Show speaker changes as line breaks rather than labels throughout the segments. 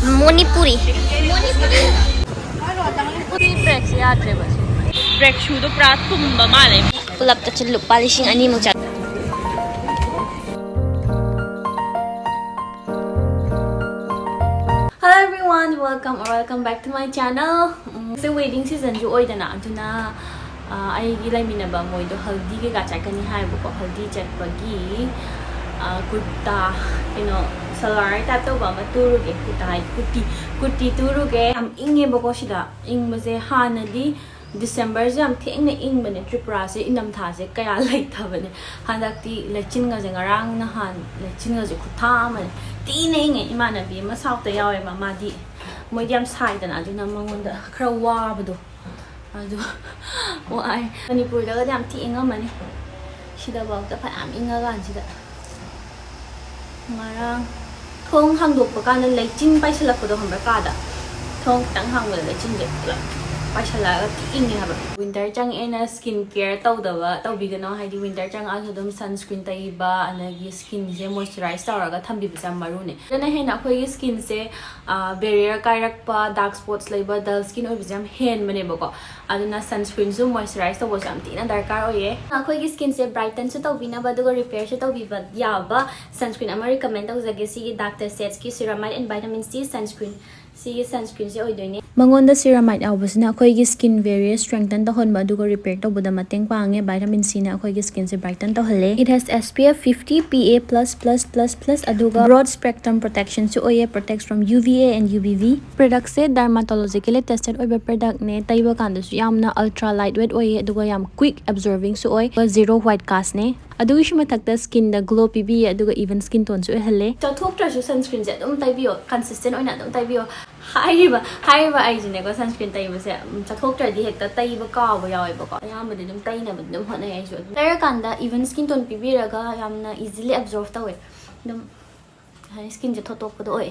Manipuri. Break yadre bas. Break shoe do pra tumba male. Pulap ta chulu polishing ani mo chat. Hello everyone, welcome back to my channel. So wedding season ju oi dana aduna ai gi lai minaba moi do haldi ge ga chakani hai bu ko haldi chat pagi kurta salwar ta to ba ma turu ge kurti turu ge am inge bo ko shida ing ma se hanadi December jam theng na ing bane Tripura se inam tha se kaya lai tha bane handakti lechin ga jang rang na han lechin ga je khutha ma ti ne nge imana bi ma sauk ta yawe ma ma di moi diam sai da na ju na mangon da khra wa ba do adu wai Manipur da ga jam ti inga ma ni shida ba ta pha am inga gan shida ngarang thong hang dok pa kan lechin pai salak ko do hambra ka da thong tang hang wa lechin ge Paishala inge haba winter chang ena skin care tawdaba tawbigano haidi winter chang asodum sunscreen taiba anagi skin je moisturize tawraga thambiba sam marune dana hena khoi skin se barrier kairakpa dark spots laiba dull skin oi bijam hen mane bako aduna sunscreen zu moisturize tawo sam tina darkar oye khoi skin se brighten su tawbina ba dugo repair su tawbiba yaba sunscreen ama recommend tawjage si doctor sets ki ceramide and vitamin C sunscreen si sunscreen se oi doine mangonda ceramide awbasna akoigi skin very strengthen the honba dugo repair to buda mateng pange vitamin C na akoigi skin se brighten to hale it has SPF 50 PA++++ aduga broad spectrum protection so oye protects from UVA and UVB product se dermatologically tested oiba product ne taiba kandu su yamna ultra lightweight oye aduga yam quick absorbing so oy zero white cast ne adugi shima thakta skin da glow pb aduga even skin tone su hale to thok tra su sunscreen je dum taibiyo consistent oina dum taibiyo haiba ai jine ko sunscreen taiba se chathok tra di hekta taiba ka ba yawe ba ko yam de dum taina ba dum hona ai su tara kanda even skin tone pb raga yamna easily absorb tawe dum skin je thotok ko do oi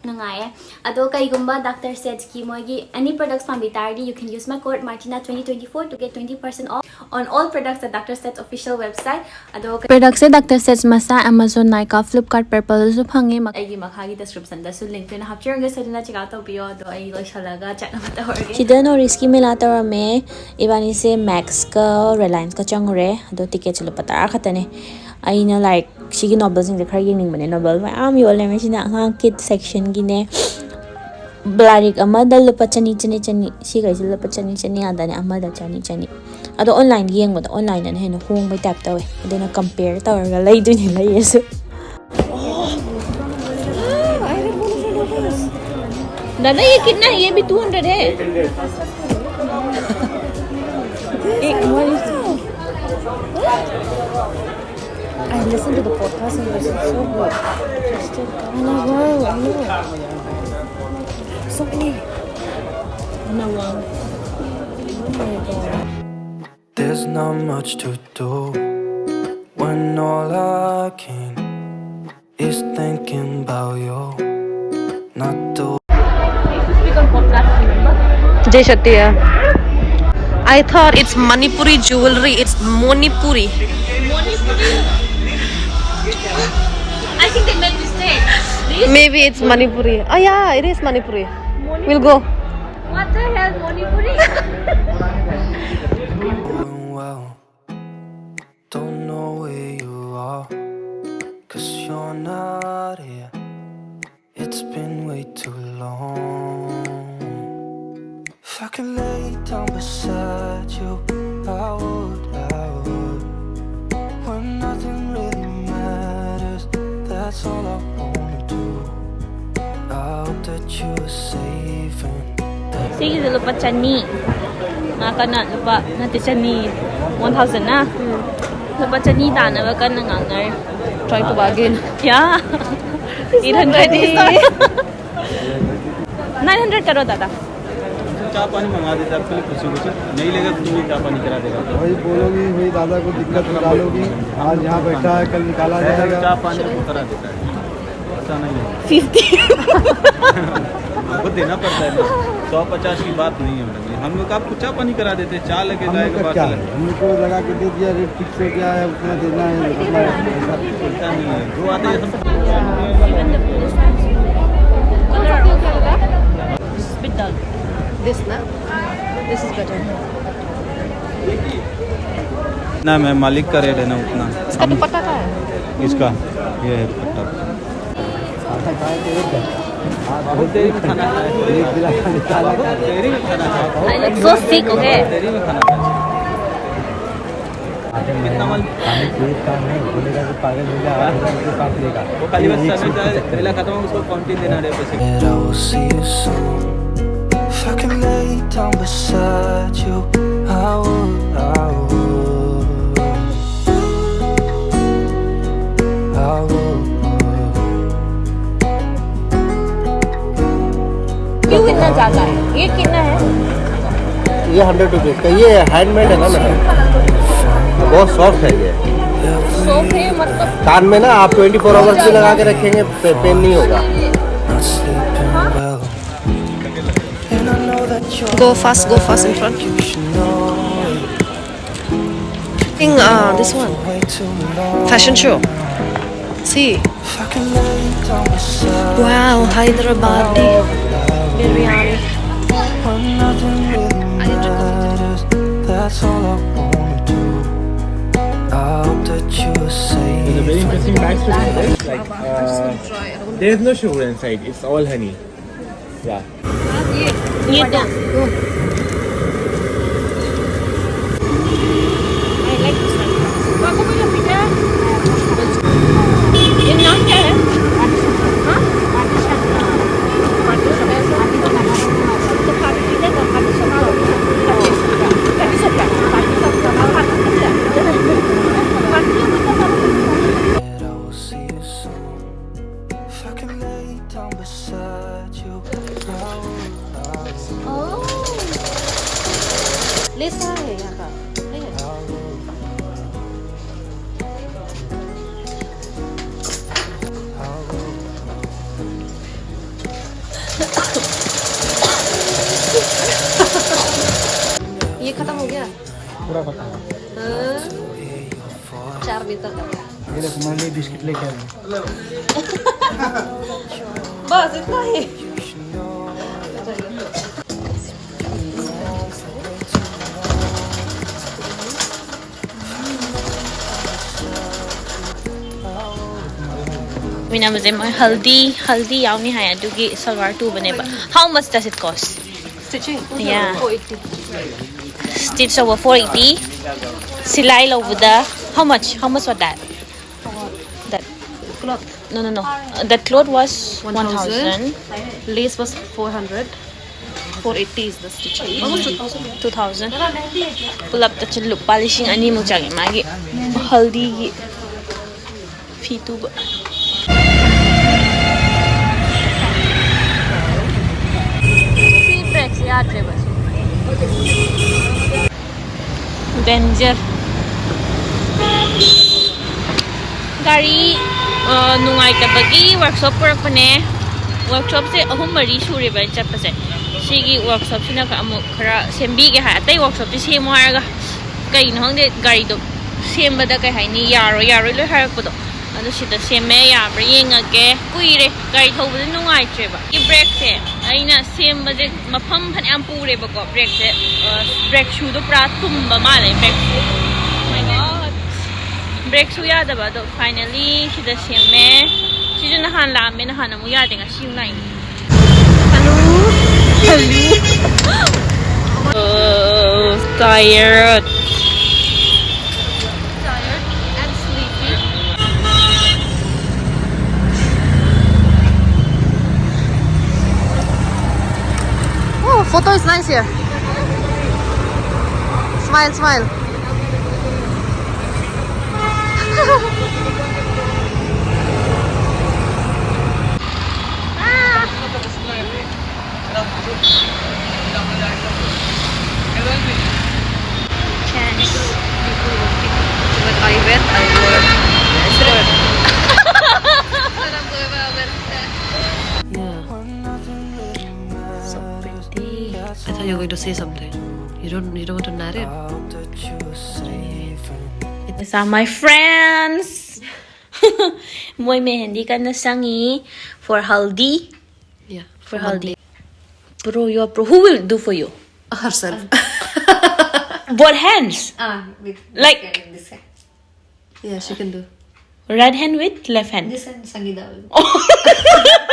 nangai ado kai gumba doctor sets ki moigi any products from Bitardi you can use my code martina2024 to get 20% off on all products at Dr. Sets official website ado products at Dr. Sets masa Amazon Nykaa Flipkart Purple su phange agi makhagi description da su link na hapchiranga sadina check out biyo do ai lo shalaga chat na mata horge chida no risky mela tara me ibani se Max ka Reliance ka changre ado ticket chulu patara khatane aina like sigi novel sing khar yeng ning bane novel ma am yol me sina hang kid section gi ne blarik amada lupa chani si ga lupa chani adane amada chani ado online yeng mo online na heno hong bai tap tawe adena compare tawra lai du ni lai yesu dada ye kitna ye bhi 200 hai ek more I listen to the podcast and this is so good. I know. So many. No one. Oh my god.
There's not much to do when all I can is thinking about you. Not to.
Speak on podcast, remember?
Jai Shatiya. I thought it's Manipuri jewelry. It's Monipuri.
I think they made mistake.
Maybe it's Manipuri. Oh yeah, it is Manipuri. We'll go.
What the hell, Manipuri?
Well, don't know where you are, 'cause you're not here. It's been way too long. If I could lay down beside you, I would. When nothing really matters, that's all I wanna do. I hope that you're safe and
Sige, lupa chani. Nakana lupa nati chani 1000 na. Lupa chani dana ba kan ngangar.
Try to bargain.
Yeah. 800 900 करो दादा
चाय पानी मंगा देते आपके लिए खुशी खुशी नहीं लेगा तो तुम्हें चाय पानी करा देगा
वही बोलोगी वही दादा को दिक्कत निकालोगी आज यहाँ बैठा है कल निकाला जाएगा
चाय पानी को करा देता है ऐसा नहीं है
50
आपको देना पड़ता है 150 की बात नहीं है मैडम हम लोग आपको चाय पानी करा देते हैं चाय लेके जाएगा बात अलग
हमको लगा के दे दिया रेट फिक्स हो गया है उतना देना है
नहीं है जो आते हैं
This na? This is better.
ना मैं मालिक का रेट है ना उतना
इसका दुपट्टा का है?
इसका ये है दुपट्टा बहुत देरी में खाना खाया बहुत देरी में खाना खाया
I look so sick, okay?
देरी में खाना खाया कितना माल वो खाली बस समय जाए पहला खत्म हो उसको काउंटिंग देना रहे पैसे
I will see you soon. If I can lay down beside you, I would.
क्यों इतना ज़्यादा है? ये कितना है?
ये 100 रुपीज़ का, ये हैंडमेड है ना मैडम, बहुत सॉफ्ट है ये।
सॉफ्ट है मतलब?
कान में ना आप 24 आवर्स भी लगा के रखेंगे पेन नहीं होगा।
Go fast in front. I think this one. Fashion show. See. Wow, Hyderabadi biryani.
That's all I wanna do. I hope that you are safe.
There's a very interesting backstory to this. Like, there's no sugar inside. It's all honey. Yeah.
ये दो. I like this one. आपको मुझे पीछे ये नाम क्या है? हाँ? लेसा है यहाँ का. ये खत्म हो गया
पूरा पता है।
4 मीटर का
ये देखो मैंने बिस्किट लेके आया।
बस इतना ही.
Mina was my haldi yauni hai adugi salwar tu bane ba. How much does it cost?
Stitching?
Yeah.
480.
Stitch over 480. Silai lobuda. How much was that? That
Cloth.
no. That cloth was
1,000.
1,000.
Lace was 400. 480 is the stitching. Almost 2,000.
2,000. Pull up the chiluk polishing ani mo changi magi haldi gi fitu ba. Feedbacks yaad re bas. Danger. Gari nungai tabagi workshop purakpane. Workshop se ahum mari sure ba chapase. Sigi workshop sina ka amu khara sembi ge ha tai workshop ti semu haraga kai no hangde gari do sembada kai haini yaro lo harakpodo adu sida semme yabra yengage kuire gari thobada nungai treba I brake se aina sembade mafam phan am pure ba ko brake se brake shoe do pra tumba male brake my god brake shoe yada ba do finally sida semme sida na han la me na han amu yade nga siu nai tired
and sleepy. Oh, photo is nice here. Smile.
chance
But I went. Yeah. So pretty. I thought you were going to say something. You don't want to narrate.
these are my friends moi mehendi kana sangi for haldi
Yeah.
for haldi Pro, you are pro. Who will do for you?
Herself.
Both hands.
With
Like-
this hand.
Yeah, she can do.
Right hand with left hand.
This hand Sangeeta will.